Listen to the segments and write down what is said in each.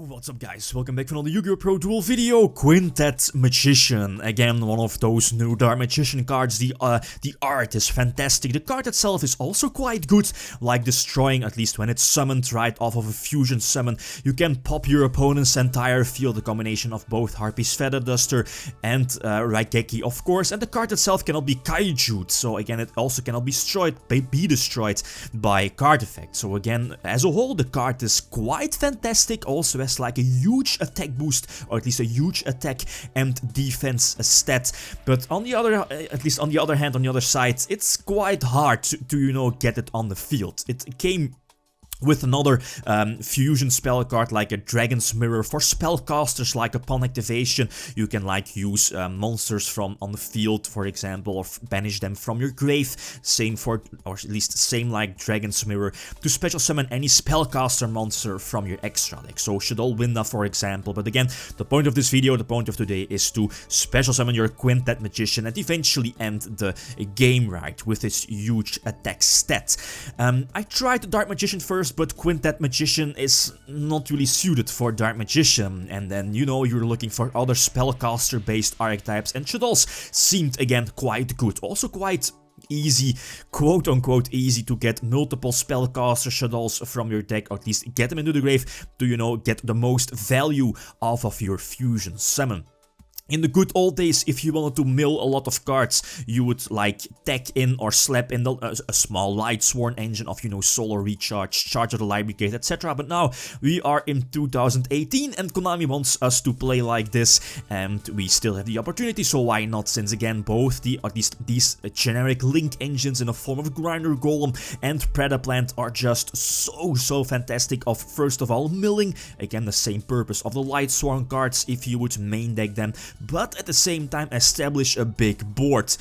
What's up guys, welcome back for another YgoPro duel video. Quintet Magician, again one of those new Dark Magician cards. The art is fantastic, the card itself is also quite good, like destroying, at least when it's summoned right off of a fusion summon. You can pop your opponent's entire field, a combination of both Harpy's Feather Duster and Raigeki of course, and the card itself cannot be Kaiju'd, so again it also cannot be destroyed by card effect. So again, as a whole the card is quite fantastic, also has like a huge attack boost, or at least a huge attack and defense stat. But on the other, at least on the other hand, on the other side, it's quite hard to you know, get it on the field. It came with another fusion spell card like a Dragon's Mirror for spellcasters, like upon activation you can like use monsters from on the field, for example, or banish them from your grave. Same for, or at least same like Dragon's Mirror, to special summon any spellcaster monster from your extra deck. So Shaddoll Winda, for example. But again, the point of this video, the point of today, is to special summon your Quintet Magician and eventually end the game right with this huge attack stat. I tried the Dark Magician first, but Quintet Magician is not really suited for Dark Magician, and then you know you're looking for other spellcaster based archetypes, and Shaddolls seemed again quite good, also quite easy, quote unquote easy, to get multiple spellcaster Shaddolls from your deck, or at least get them into the grave to, you know, get the most value off of your fusion summon. In the good old days, if you wanted to mill a lot of cards, you would like tack in or slap in a small Lightsworn engine of, you know, Solar Recharge, Charge of the Light Brigade, etc. But now we are in 2018 and Konami wants us to play like this, and we still have the opportunity, so why not? Since again, both at least these generic link engines in the form of Grinder Golem and Predaplant are just so fantastic of, first of all, milling, again the same purpose of the Lightsworn cards if you would main deck them, but at the same time establish a big board.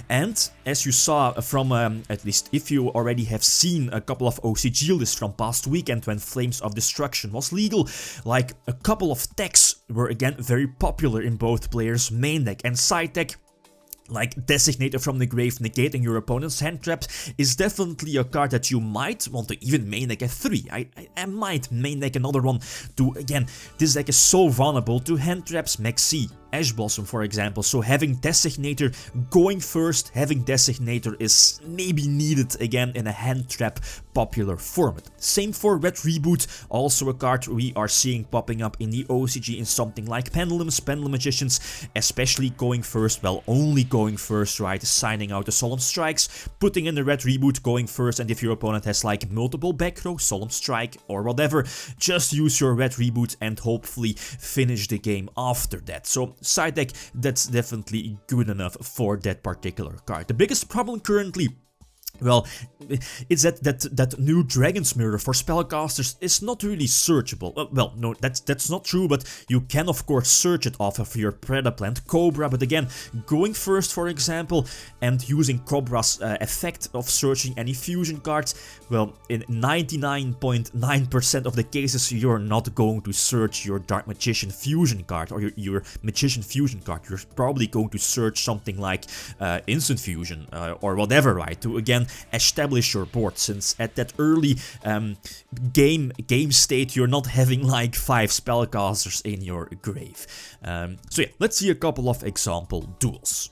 And as you saw from, at least if you already have seen a couple of OCG lists from past weekend when Flames of Destruction was legal, like a couple of decks were again very popular in both players' main deck and side deck. Like Designator from the grave, negating your opponent's hand traps, is definitely a card that you might want to even main deck at 3. I might main deck another one to, again, this deck is so vulnerable to hand traps, Maxi, Ash Blossom, for example, so having Designator going first, having Designator is maybe needed again in a hand trap popular format. Same for Red Reboot, also a card we are seeing popping up in the OCG in something like Pendulum Magicians, especially going first, well, only going first, right, signing out the Solemn Strikes, putting in the Red Reboot going first, and if your opponent has like multiple back row, Solemn Strike or whatever, just use your Red Reboot and hopefully finish the game after that. So side deck, that's definitely good enough for that particular card. The biggest problem currently, well, it's that new Dragon's Mirror for spellcasters is not really searchable. Well, no, that's not true, but you can of course search it off of your Predaplant Cobra, but again, going first, for example, and using Cobra's effect of searching any fusion cards, well, in 99.9% of the cases, you're not going to search your Dark Magician fusion card or your Magician fusion card. You're probably going to search something like Instant Fusion or whatever, right, to again establish your board, since at that early game state you're not having like 5 spellcasters in your grave. So yeah, let's see a couple of example duels.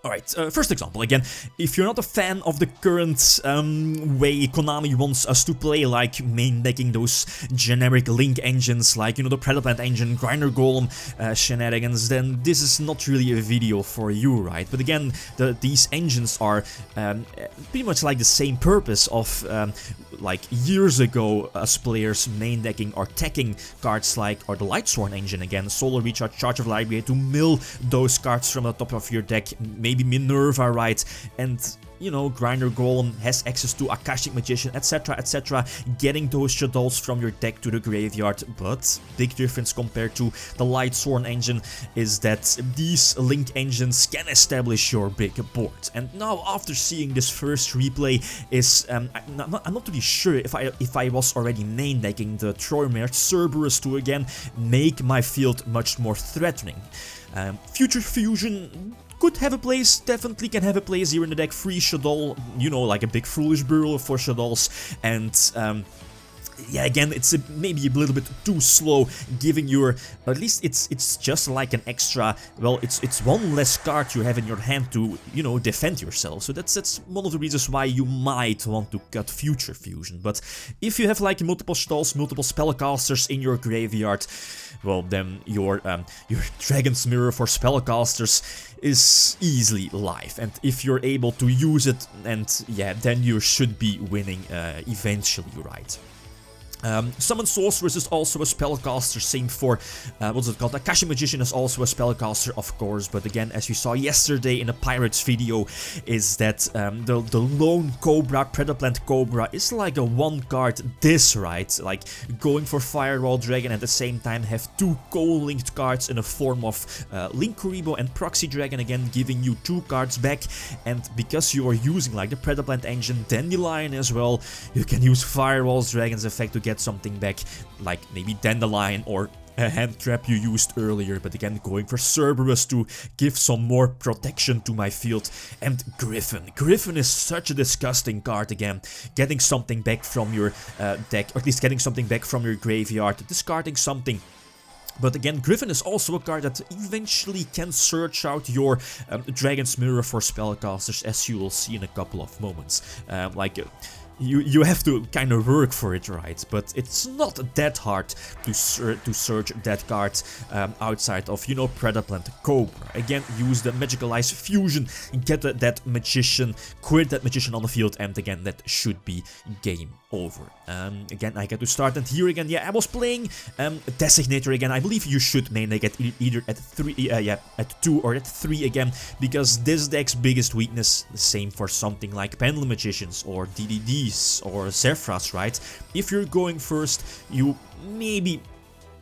Alright, first example, again, if you're not a fan of the current way Konami wants us to play, like main decking those generic link engines, like, you know, the Predaplant engine, Grinder Golem shenanigans, then this is not really a video for you, right? But again, these engines are pretty much like the same purpose of like years ago us players main decking or teching cards like, or the Lightsworn engine again, Solar Recharge, Charge of Light Brigade, to mill those cards from the top of your deck, maybe Minerva, right, and you know, Grinder Golem has access to Akashic Magician, etc, getting those Shaddolls from your deck to the graveyard. But big difference compared to the Lightsworn engine is that these link engines can establish your big board. And now, after seeing this first replay, is I'm not really sure if I was already main decking the Troymere Cerberus to again make my field much more threatening. Future Fusion could have a place, definitely can have a place here in the deck. Free Shaddoll, you know, like a big foolish burrow for Shaddolls, and yeah, again, it's maybe a little bit too slow, giving your, at least it's just like an extra, well, it's one less card you have in your hand to, you know, defend yourself. So that's one of the reasons why you might want to cut Future Fusion. But if you have like multiple Shaddolls, multiple spellcasters in your graveyard, well, then your Dragon's Mirror for spellcasters is easily live, and if you're able to use it, and yeah, then you should be winning eventually, right? Summon Sorceress is also a spellcaster, same for, what's it called, Akashi Magician is also a spellcaster, of course, but again, as you saw yesterday in a Pirates video, is that the lone Cobra, Predaplant Cobra, is like a one card this, right? Like, going for Firewall Dragon at the same time have two co-linked cards in the form of Link Kuriboh and Proxy Dragon, again, giving you 2 cards back, and because you are using like the Predaplant engine, Dandelion as well, you can use Firewall Dragon's effect to get something back, like maybe Dandelion or a hand trap you used earlier, but again, going for Cerberus to give some more protection to my field. And Griffin. Griffin is such a disgusting card again. Getting something back from your deck, or at least getting something back from your graveyard, discarding something. But again, Griffin is also a card that eventually can search out your Dragon's Mirror for spellcasters, as you will see in a couple of moments. You have to kind of work for it, right? But it's not that hard to search that card outside of, you know, Predaplant Cobra. Again, use the Magical Eyes Fusion, get that Magician, quit that Magician on the field, and again, that should be game over. Again, I get to start, and here again, yeah, I was playing Designator again. I believe you should main deck it either at 3, at 2 or at 3 again, because this deck's biggest weakness, the same for something like Pendulum Magicians or DDDs or Zephyras, right? If you're going first, you maybe,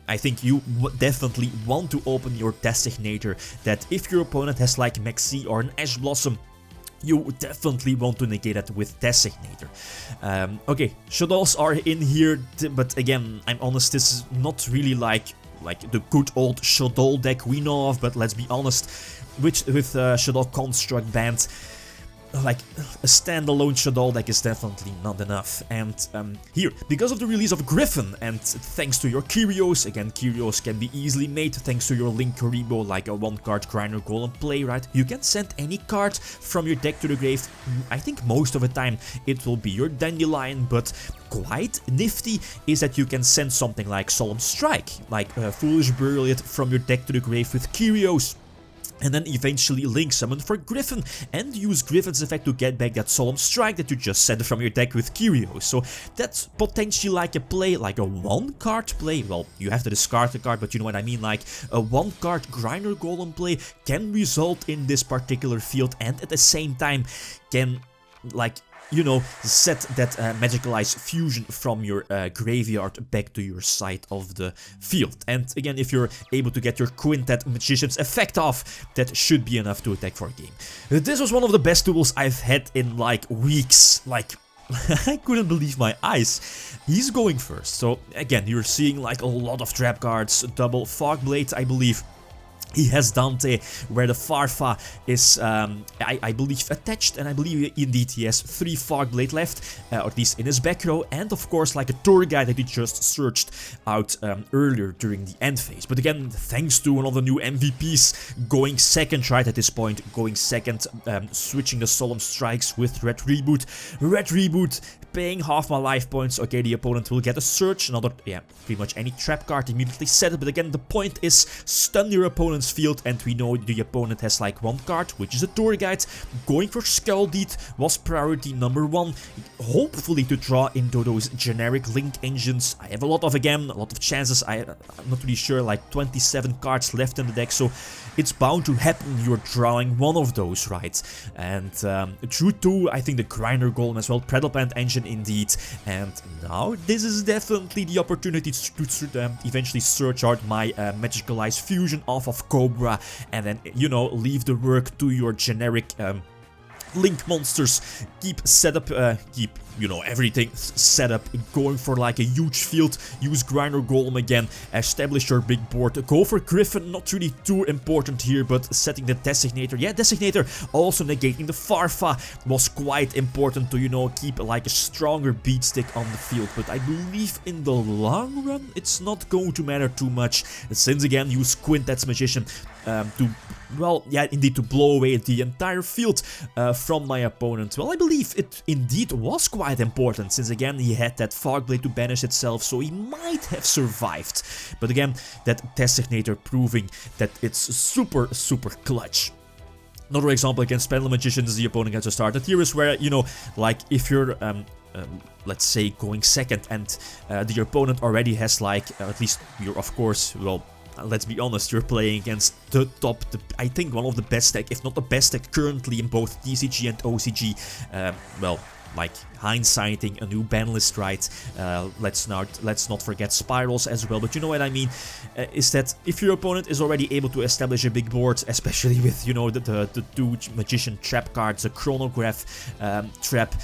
I think you definitely want to open your Designator, that if your opponent has like Maxi or an Ash Blossom, you definitely want to negate that with Designator. Okay, Shaddolls are in here, but again, I'm honest, this is not really like the good old Shaddoll deck we know of, but let's be honest, with Shaddoll Construct Band, like, a standalone Shaddoll deck is definitely not enough. And here, because of the release of Griffin, and thanks to your Kyrios, again, Kyrios can be easily made thanks to your Link Kuriboh, like a 1-card Grinder Golem play, right? You can send any card from your deck to the grave. I think most of the time it will be your Dandelion, but quite nifty is that you can send something like Solemn Strike, like Foolish Burial It from your deck to the grave with Kyrios, and then eventually Link Summon for Griffin, and use Griffin's effect to get back that Solemn Strike that you just sent from your deck with Kyrios. So that's potentially like a play, like a 1-card play. Well, you have to discard the card, but you know what I mean, like a 1-card Grinder Golem play can result in this particular field, and at the same time can, like, you know, set that Magical Eyes Fusion from your graveyard back to your side of the field. And again, if you're able to get your Quintet Magician's effect off, that should be enough to attack for a game. This was one of the best duels I've had in like weeks. Like, I couldn't believe my eyes. He's going first. So again, you're seeing like a lot of trap cards, double Fogblade, I believe. He has Dante, where the Farfa is, I believe, attached, and I believe indeed he has 3 Fogblade left, or at least in his back row, and of course like a tour guide that he just searched out earlier during the end phase. But again, thanks to one of the new MVPs going second, right at this point, going second, switching the Solemn Strikes with Red Reboot. Red Reboot paying half my life points. Okay, the opponent will get a search, another, yeah, pretty much any trap card immediately set it, but again, the point is stun your opponent's field, and we know the opponent has like 1 card, which is a tour guide. Going for Skull Deed was priority number 1, hopefully to draw into those generic Link engines. I have a lot of chances, I'm not really sure, like 27 cards left in the deck, so it's bound to happen you're drawing one of those, right? And True 2, I think the Grinder Golem as well, Predaplant engine indeed, and now this is definitely the opportunity to eventually search out my Magical Eyes Fusion off of Cobra, and then, you know, leave the work to your generic Link monsters, keep setup, everything set up, going for like a huge field, use Grinder Golem again, establish your big board, go for Griffin, not really too important here, but setting the Designator, yeah, Designator, also negating the Farfa was quite important to, keep like a stronger beat stick on the field, but I believe in the long run, it's not going to matter too much, since again, use Quintet's Magician to, well, yeah, indeed, to blow away the entire field from my opponent. Well, I believe it indeed was quite important, since again, he had that Fog Blade to banish itself, so he might have survived. But again, that Designator proving that it's super, super clutch. Another example against Pendulum Magicians, the opponent gets started here is where, like, if you're, let's say, going second and the opponent already has, like, at least you're, of course, well, let's be honest, you're playing against the top, I think one of the best deck, if not the best deck currently in both TCG and OCG. Well, like hindsighting a new ban list, right? Let's not forget spirals as well. But you know what I mean? Is that if your opponent is already able to establish a big board, especially with the two magician trap cards, the chronograph trap,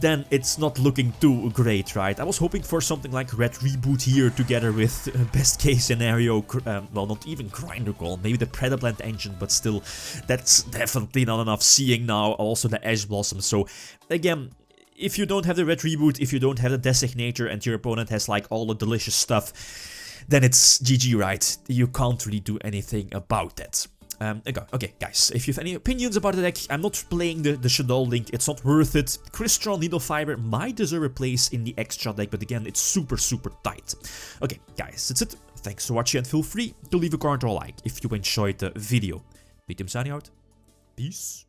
then it's not looking too great, right? I was hoping for something like Red Reboot here together with best case scenario, well, not even Grinder Golem, maybe the Predaplant engine, but still, that's definitely not enough. Seeing now also the Ash Blossom. So again, if you don't have the Red Reboot, if you don't have the Designator, and your opponent has like all the delicious stuff, then it's GG, right? You can't really do anything about that. Okay, guys, if you have any opinions about the deck, I'm not playing the Shaddoll Link, it's not worth it. Crystal Needle Fiber might deserve a place in the extra deck, but again, it's super, super tight. Okay, guys, that's it. Thanks for watching, and feel free to leave a comment or a like if you enjoyed the video. Lithium signing out. Peace.